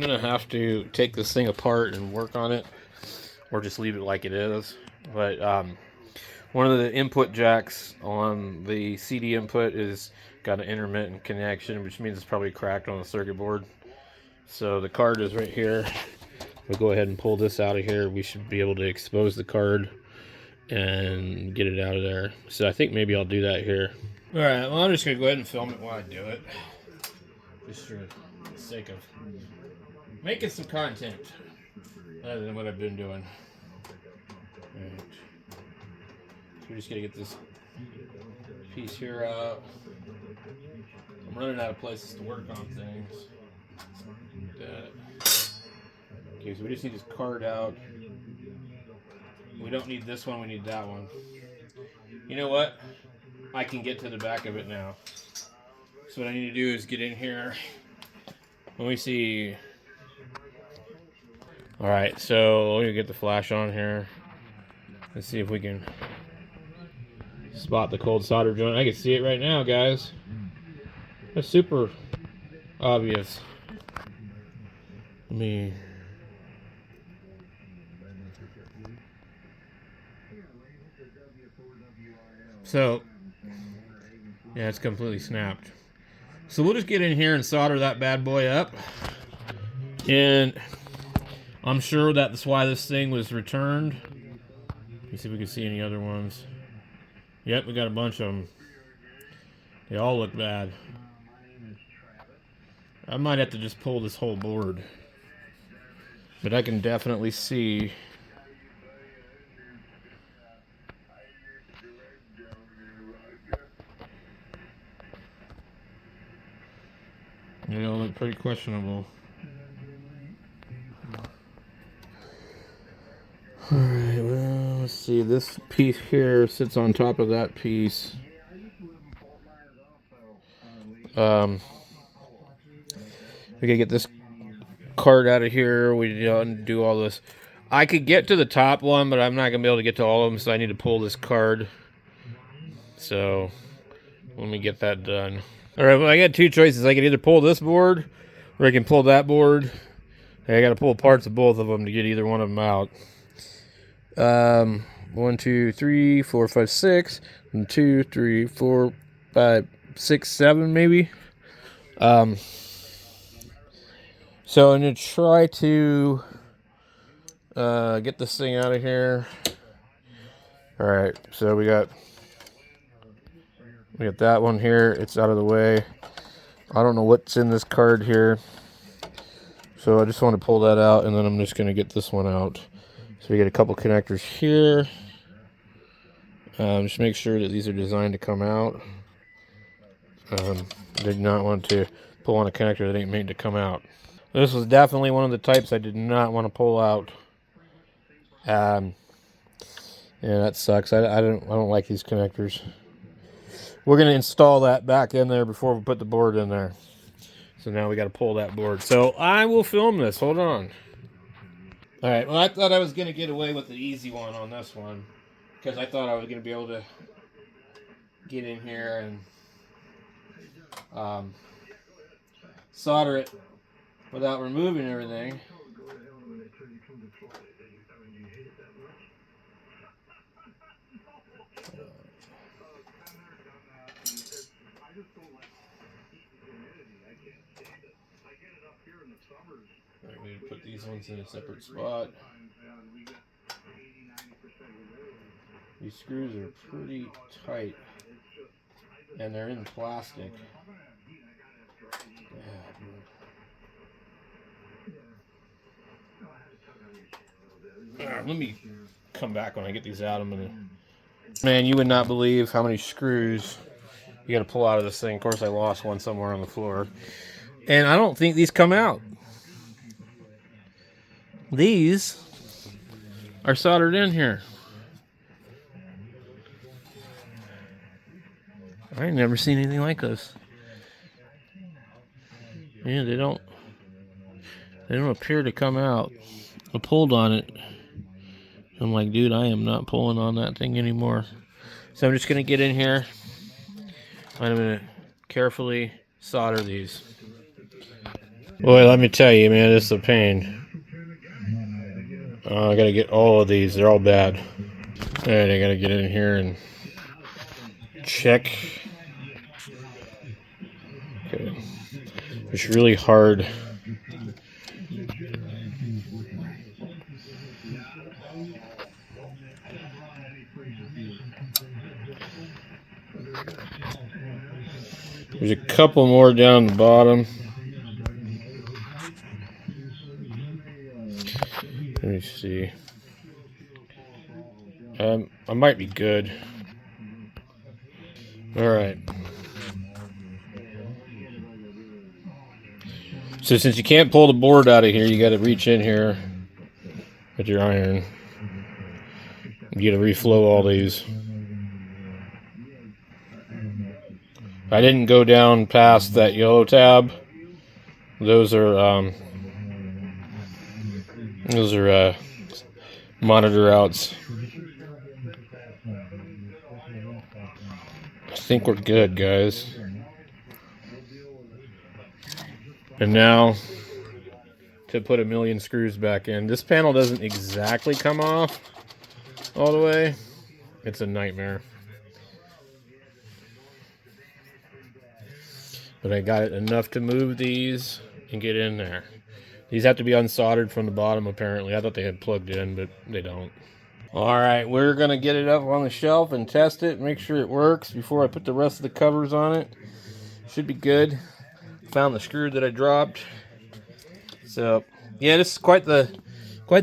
gonna have to take this thing apart and work on it, or just leave it like it is. But one of the input jacks on the CD input is got an intermittent connection, which means it's probably cracked on the circuit board. So the card is right here. We'll go ahead and pull this out of here. We should be able to expose the card and get it out of there. So I think maybe I'll do that here. All right, well, I'm just gonna go ahead and film it while I do it, just for the sake of making some content other than what I've been doing. All right. So we're just gonna get this piece here out. I'm running out of places to work on things. Okay, so we just need this card out. We don't need this one, we need that one. You know what? I can get to the back of it now. So what I need to do is get in here. Let me see. Alright, so let me get the flash on here. Let's see if we can spot the cold solder joint. I can see it right now, guys. That's super obvious. Let me... So, yeah, it's completely snapped. So we'll just get in here and solder that bad boy up. And I'm sure that's why this thing was returned. Let's see if we can see any other ones. Yep, we got a bunch of them. They all look bad. I might have to just pull this whole board. But I can definitely see... They all look pretty questionable. Alright, well, let's see. This piece here sits on top of that piece. We gotta get this card out of here. We do all this. I could get to the top one, but I'm not gonna be able to get to all of them, so I need to pull this card. So, let me get that done. Alright, well, I got two choices. I can either pull this board, or I can pull that board. I gotta pull parts of both of them to get either one of them out. 1, 2, 3, 4, 5, 6, and 2, 3, 4, 5, 6, 7, maybe. So I'm gonna try to get this thing out of here. Alright, so we got that one here. It's out of the way. I don't know what's in this card here. So I just want to pull that out, and then I'm just going to get this one out. So we get a couple connectors here. Just make sure that these are designed to come out. Did not want to pull on a connector that ain't made to come out. This was definitely one of the types I did not want to pull out. Yeah, that sucks. I don't like these connectors. We're going to install that back in there before we put the board in there. So now we got to pull that board. So I will film this. Hold on. All right. Well, I thought I was going to get away with the easy one on this one, because I thought I was going to be able to get in here and solder it without removing everything. Alright, we put these ones in a separate spot. These screws are pretty tight, and they're in plastic. Let me come back when I get these out. Man, you would not believe how many screws you got to pull out of this thing. Of course, I lost one somewhere on the floor, and I don't think these come out. These are soldered in here. I ain't never seen anything like this. Yeah, they don't appear to come out. I pulled on it. I'm like, dude, I am not pulling on that thing anymore. So I'm just gonna get in here. I'm gonna carefully solder these. Boy, let me tell you, man, this is a pain. I gotta get all of these. They're all bad. Alright, I gotta get in here and check. Okay. It's really hard. There's a couple more down the bottom. Let me see. I might be good. Alright. So since you can't pull the board out of here, you gotta reach in here with your iron. You gotta reflow all these. I didn't go down past that yellow tab. Those are monitor outs. I think we're good, guys. And now to put a million screws back in. This panel doesn't exactly come off all the way. It's a nightmare. But I got it enough to move these and get in there. These have to be unsoldered from the bottom, apparently. I thought they had plugged in, but they don't. Alright, we're going to get it up on the shelf and test it, make sure it works before I put the rest of the covers on it. Should be good. Found the screw that I dropped. So, yeah, this is quite the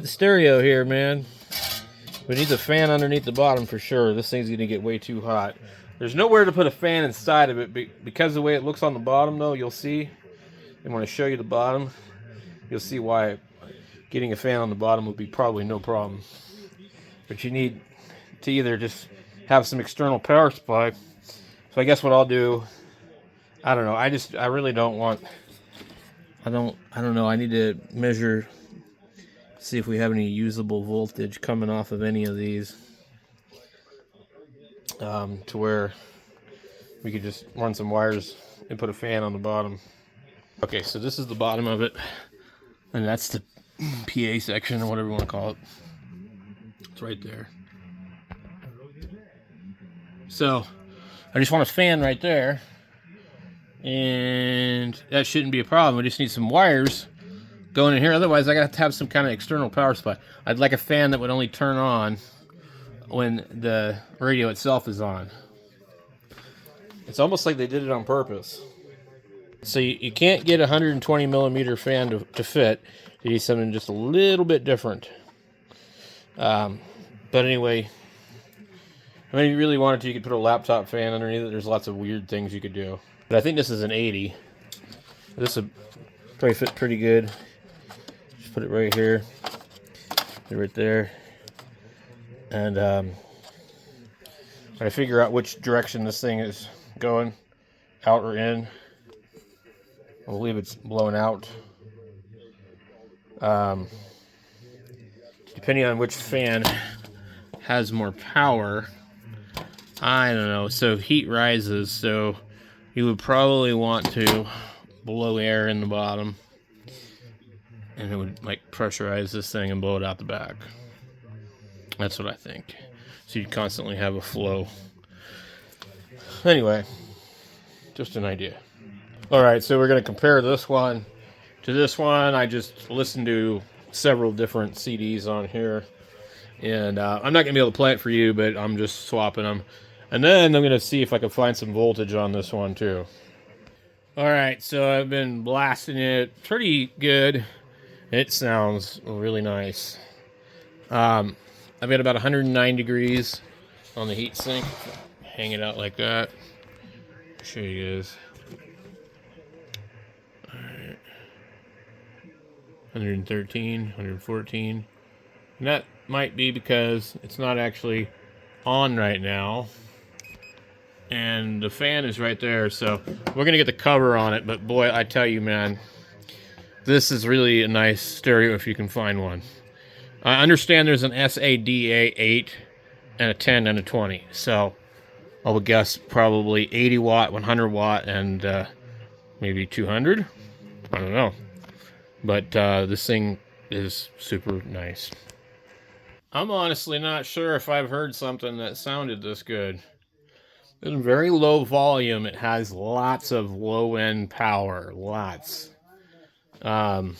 stereo here, man. We need the fan underneath the bottom for sure. This thing's going to get way too hot. There's nowhere to put a fan inside of it, because of the way it looks on the bottom, though, you'll see. And when I show you the bottom, you'll see why getting a fan on the bottom would be probably no problem. But you need to either just have some external power supply. So I guess what I'll do, I don't know. I really don't want. I don't know. I need to measure, see if we have any usable voltage coming off of any of these, to where we could just run some wires and put a fan on the bottom. Okay, so this is the bottom of it, and that's the PA section, or whatever you want to call it. It's right there. So I just want a fan right there, and that shouldn't be a problem. I just need some wires going in here. Otherwise, I got to have some kind of external power supply. I'd like a fan that would only turn on when the radio itself is on. It's almost like they did it on purpose. So you can't get a 120 millimeter fan to fit. You need something just a little bit different. But anyway, I mean, if you really wanted to, you could put a laptop fan underneath it. There's lots of weird things you could do. But I think this is an 80. This would probably fit pretty good. Just put it right here. Put it right there. And when I figure out which direction this thing is going, out or in, I believe it's blowing out. Depending on which fan has more power, I don't know. So heat rises, so you would probably want to blow air in the bottom, and it would like pressurize this thing and blow it out the back. That's what I think. So you'd constantly have a flow. Anyway, just an idea. Alright, so we're going to compare this one to this one. I just listened to several different CDs on here, and I'm not going to be able to play it for you, but I'm just swapping them. And then I'm going to see if I can find some voltage on this one too. Alright, so I've been blasting it pretty good. It sounds really nice. I've got about 109 degrees on the heat sink. Hang it out like that. I'll show you guys. Alright. 113, 114. And that might be because it's not actually on right now. And the fan is right there, so we're going to get the cover on it. But boy, I tell you, man, this is really a nice stereo if you can find one. I understand there's an SA-DA10 and a 10 and a 20. So I would guess probably 80 watt, 100 watt, and maybe 200. I don't know. But this thing is super nice. I'm honestly not sure if I've heard something that sounded this good. In very low volume, it has lots of low-end power. Lots. Anyway,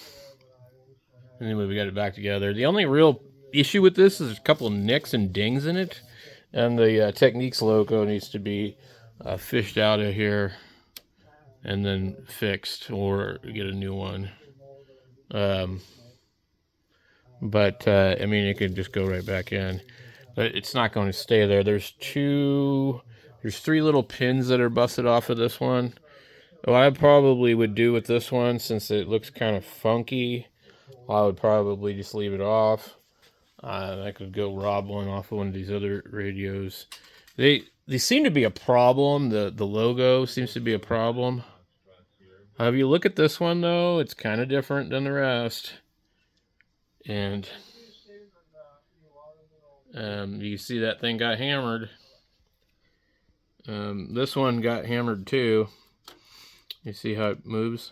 we got it back together. The only real issue with this is a couple of nicks and dings in it. And the Techniques logo needs to be fished out of here and then fixed or get a new one. But I mean, it could just go right back in. But it's not going to stay there. There's three little pins that are busted off of this one. What I probably would do with this one, since it looks kind of funky, I would probably just leave it off. I could go rob one off of one of these other radios. They seem to be a problem. The logo seems to be a problem. If you look at this one, though, it's kind of different than the rest. And you see that thing got hammered. This one got hammered too. You see how it moves?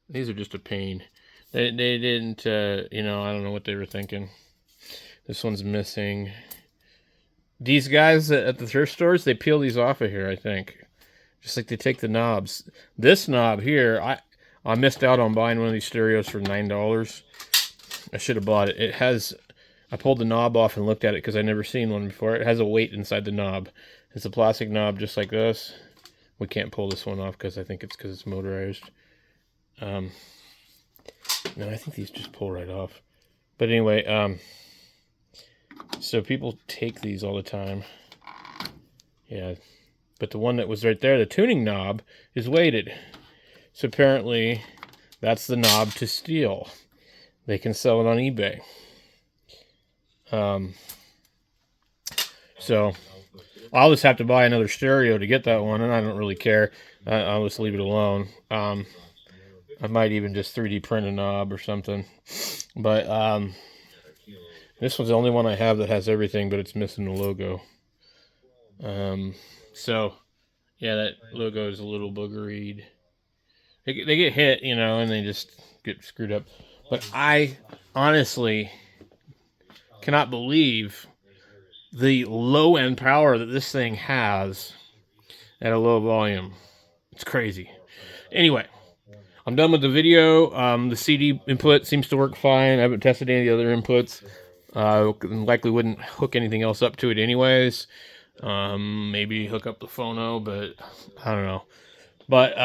These are just a pain. They didn't, I don't know what they were thinking. This one's missing. These guys at the thrift stores, they peel these off of here, I think. Just like they take the knobs. This knob here, I missed out on buying one of these stereos for $9. I should have bought it. I pulled the knob off and looked at it because I'd never seen one before. It has a weight inside the knob. It's a plastic knob just like this. We can't pull this one off because I think it's motorized. No, I think these just pull right off. But anyway, so people take these all the time. Yeah, but the one that was right there, the tuning knob, is weighted. So apparently, that's the knob to steal. They can sell it on eBay. So I'll just have to buy another stereo to get that one, and I don't really care. I'll just leave it alone. I might even just 3D print a knob or something. But this one's the only one I have that has everything, but it's missing the logo. So yeah, that logo is a little boogeried. They get hit, and they just get screwed up. But I honestly cannot believe the low-end power that this thing has at a low volume. It's crazy. Anyway, I'm done with the video. The CD input seems to work fine. I haven't tested any of the other inputs. Likely wouldn't hook anything else up to it anyways. Maybe hook up the phono, but I don't know. But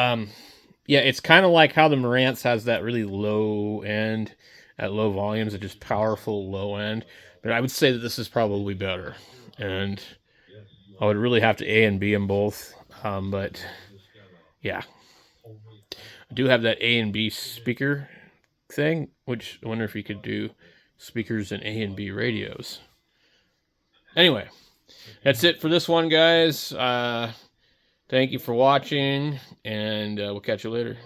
yeah, it's kind of like how the Marantz has that really low end at low volumes, and just powerful low end. But I would say that this is probably better, and I would really have to A and B them both. But yeah, I do have that A and B speaker thing, which I wonder if you could do speakers in A and B radios. Anyway, that's it for this one, guys. Thank you for watching, and we'll catch you later.